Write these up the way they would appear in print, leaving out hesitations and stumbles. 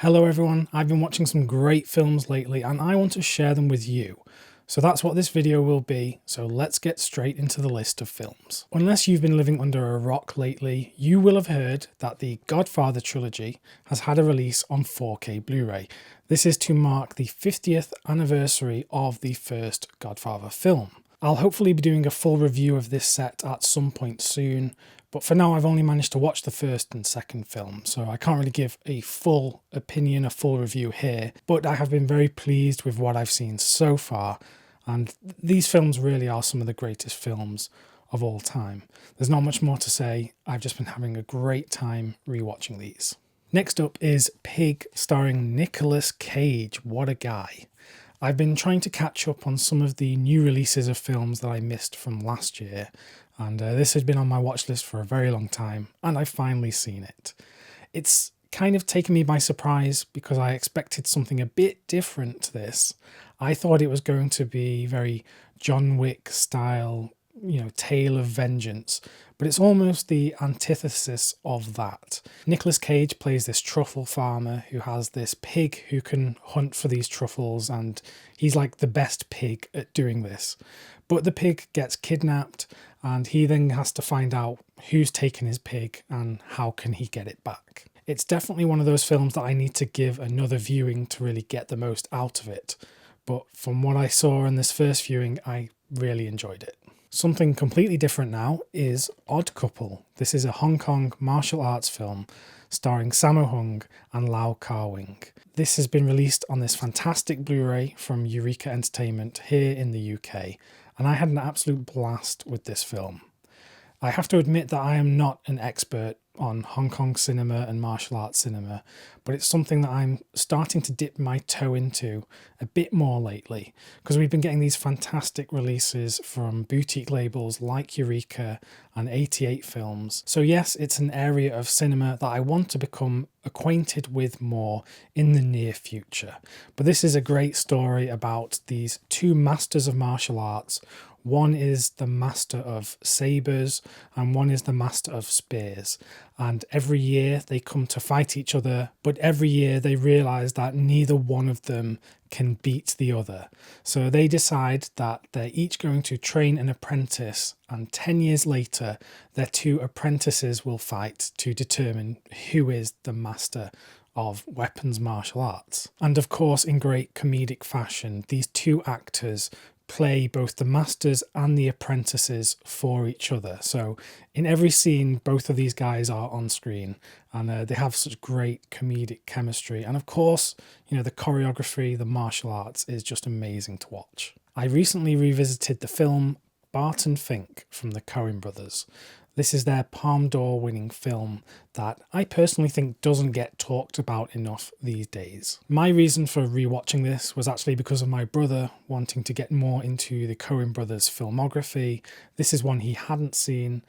Hello everyone, I've been watching some great films lately and I want to share them with you. So that's what this video will be, so let's get straight into the list of films. Unless you've been living under a rock lately, you will have heard that the Godfather trilogy has had a release on 4K Blu-ray. This is to mark the 50th anniversary of the first Godfather film. I'll hopefully be doing a full review of this set at some point soon, but for now I've only managed to watch the first and second film, so I can't really give a full opinion, a full review here, but I have been very pleased with what I've seen so far, and these films really are some of the greatest films of all time. There's not much more to say, I've just been having a great time rewatching these. Next up is Pig, starring Nicolas Cage. What a guy. I've been trying to catch up on some of the new releases of films that I missed from last year, and this had been on my watch list for a very long time, and I've finally seen it. It's kind of taken me by surprise because I expected something a bit different to this. I thought it was going to be very John Wick style, tale of vengeance, but it's almost the antithesis of that. Nicolas Cage plays this truffle farmer who has this pig who can hunt for these truffles, and he's like the best pig at doing this. But the pig gets kidnapped and he then has to find out who's taken his pig and how can he get it back. It's definitely one of those films that I need to give another viewing to really get the most out of it. But from what I saw in this first viewing, I really enjoyed it. Something completely different now is Odd Couple. This is a Hong Kong martial arts film starring Sammo Hung and Lau Kar-wing. This has been released on this fantastic Blu-ray from Eureka Entertainment here in the UK, and I had an absolute blast with this film. I have to admit that I am not an expert on Hong Kong cinema and martial arts cinema, but it's something that I'm starting to dip my toe into a bit more lately, because we've been getting these fantastic releases from boutique labels like Eureka and 88 Films. So yes, it's an area of cinema that I want to become acquainted with more in the near future. But this is a great story about these two masters of martial arts. One is the master of sabres and one is the master of spears. And every year they come to fight each other, but every year they realise that neither one of them can beat the other. So they decide that they're each going to train an apprentice, and 10 years later their two apprentices will fight to determine who is the master of weapons martial arts. And of course, in great comedic fashion, these two actors play both the masters and the apprentices for each other. So in every scene, both of these guys are on screen, and they have such great comedic chemistry. And of course, the choreography, the martial arts is just amazing to watch. I recently revisited the film Barton Fink from the Coen brothers. This is their Palme d'Or winning film that I personally think doesn't get talked about enough these days. My reason for rewatching this was actually because of my brother wanting to get more into the Coen brothers filmography. This is one he hadn't seen,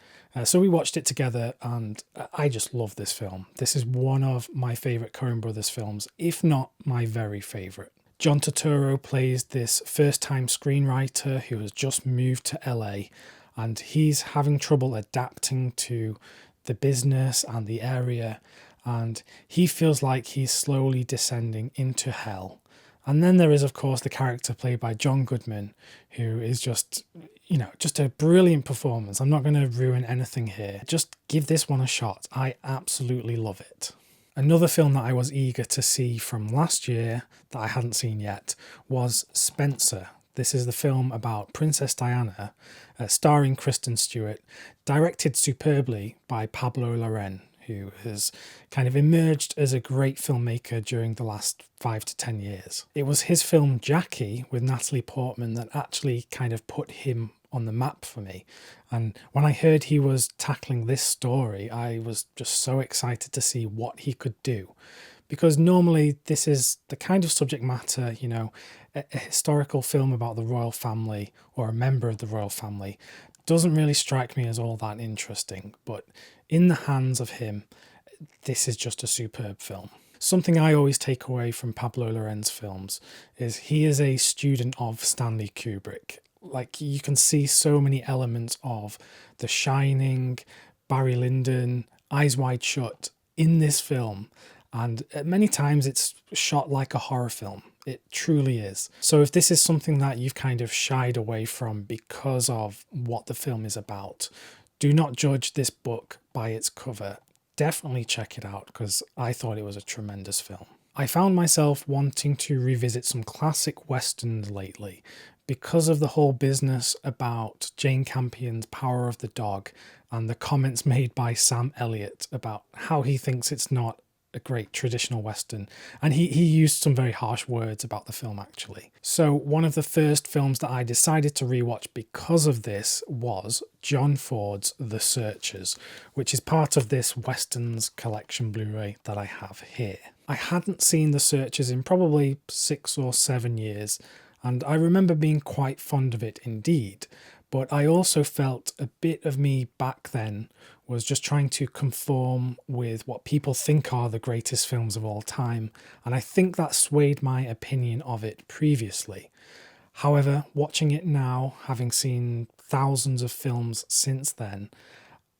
so we watched it together, and I just love this film. This is one of my favourite Coen brothers films, if not my very favourite. John Turturro plays this first-time screenwriter who has just moved to LA, and he's having trouble adapting to the business and the area, and he feels like he's slowly descending into hell. And then there is, of course, the character played by John Goodman, who is just a brilliant performance. I'm not going to ruin anything here. Just give this one a shot. I absolutely love it. Another film that I was eager to see from last year that I hadn't seen yet was Spencer. This is the film about Princess Diana, starring Kristen Stewart, directed superbly by Pablo Larraín, who has kind of emerged as a great filmmaker during the last 5 to 10 years. It was his film Jackie with Natalie Portman that actually kind of put him on the map for me. And when I heard he was tackling this story, I was just so excited to see what he could do. Because normally this is the kind of subject matter, a historical film about the royal family or a member of the royal family doesn't really strike me as all that interesting. But in the hands of him, this is just a superb film. Something I always take away from Pablo Larraín's films is he is a student of Stanley Kubrick. Like, you can see so many elements of The Shining, Barry Lyndon, Eyes Wide Shut in this film. and many times it's shot like a horror film. It truly is. So if this is something that you've kind of shied away from because of what the film is about, do not judge this book by its cover. Definitely check it out, because I thought it was a tremendous film. I found myself wanting to revisit some classic westerns lately because of the whole business about Jane Campion's Power of the Dog and the comments made by Sam Elliott about how he thinks it's not a great traditional western, and he used some very harsh words about the film actually. So one of the first films that I decided to rewatch because of this was John Ford's The Searchers, which is part of this Westerns collection Blu-ray that I have here. I hadn't seen The Searchers in probably 6 or 7 years, and I remember being quite fond of it indeed, but I also felt a bit of me back then was just trying to conform with what people think are the greatest films of all time, and I think that swayed my opinion of it previously. However, watching it now, having seen thousands of films since then,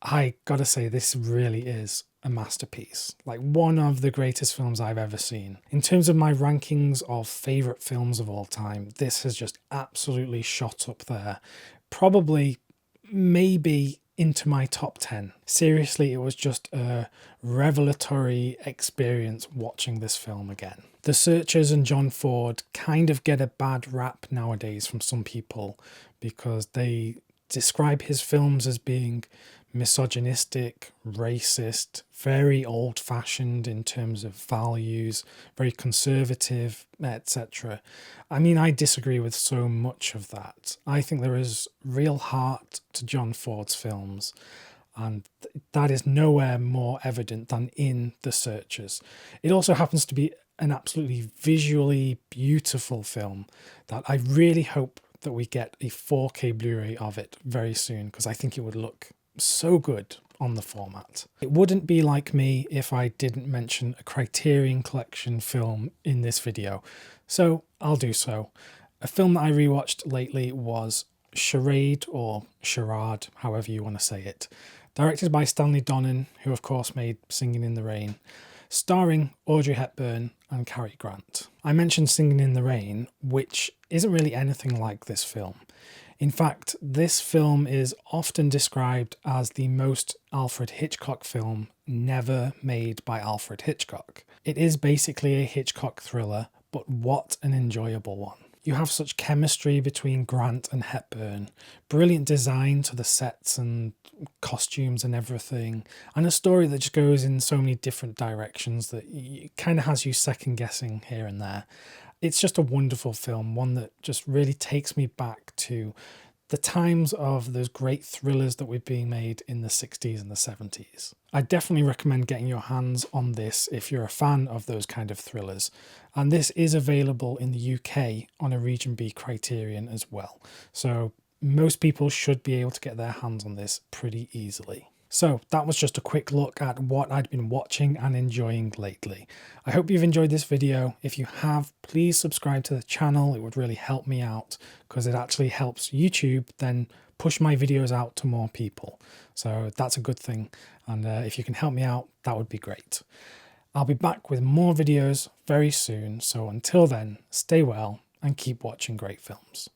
I gotta say this really is a masterpiece, like one of the greatest films I've ever seen. In terms of my rankings of favourite films of all time, this has just absolutely shot up there. Probably, maybe into my top 10. Seriously, it was just a revelatory experience watching this film again. The Searchers and John Ford kind of get a bad rap nowadays from some people because they describe his films as being misogynistic, racist, very old-fashioned in terms of values, very conservative, etc. I mean, I disagree with so much of that. I think there is real heart to John Ford's films, and that is nowhere more evident than in The Searchers. It also happens to be an absolutely visually beautiful film that I really hope that we get a 4K Blu-ray of it very soon, because I think it would look so good on the format. It wouldn't be like me if I didn't mention a Criterion Collection film in this video, so I'll do so. A film that I rewatched lately was Charade, or Charade, however you want to say it, directed by Stanley Donen, who of course made Singing in the Rain, starring Audrey Hepburn and Cary Grant. I mentioned Singing in the Rain, which isn't really anything like this film. In fact, this film is often described as the most Alfred Hitchcock film never made by Alfred Hitchcock. It is basically a Hitchcock thriller, but what an enjoyable one. You have such chemistry between Grant and Hepburn, brilliant design to the sets and costumes and everything, and a story that just goes in so many different directions that it kind of has you second guessing here and there. It's just a wonderful film, one that just really takes me back to the times of those great thrillers that were being made in the 60s and the 70s. I definitely recommend getting your hands on this if you're a fan of those kind of thrillers. And this is available in the UK on a Region B Criterion as well. So most people should be able to get their hands on this pretty easily. So that was just a quick look at what I'd been watching and enjoying lately. I hope you've enjoyed this video. If you have, please subscribe to the channel. It would really help me out because it actually helps YouTube then push my videos out to more people. So that's a good thing. And if you can help me out, that would be great. I'll be back with more videos very soon. So until then, stay well and keep watching great films.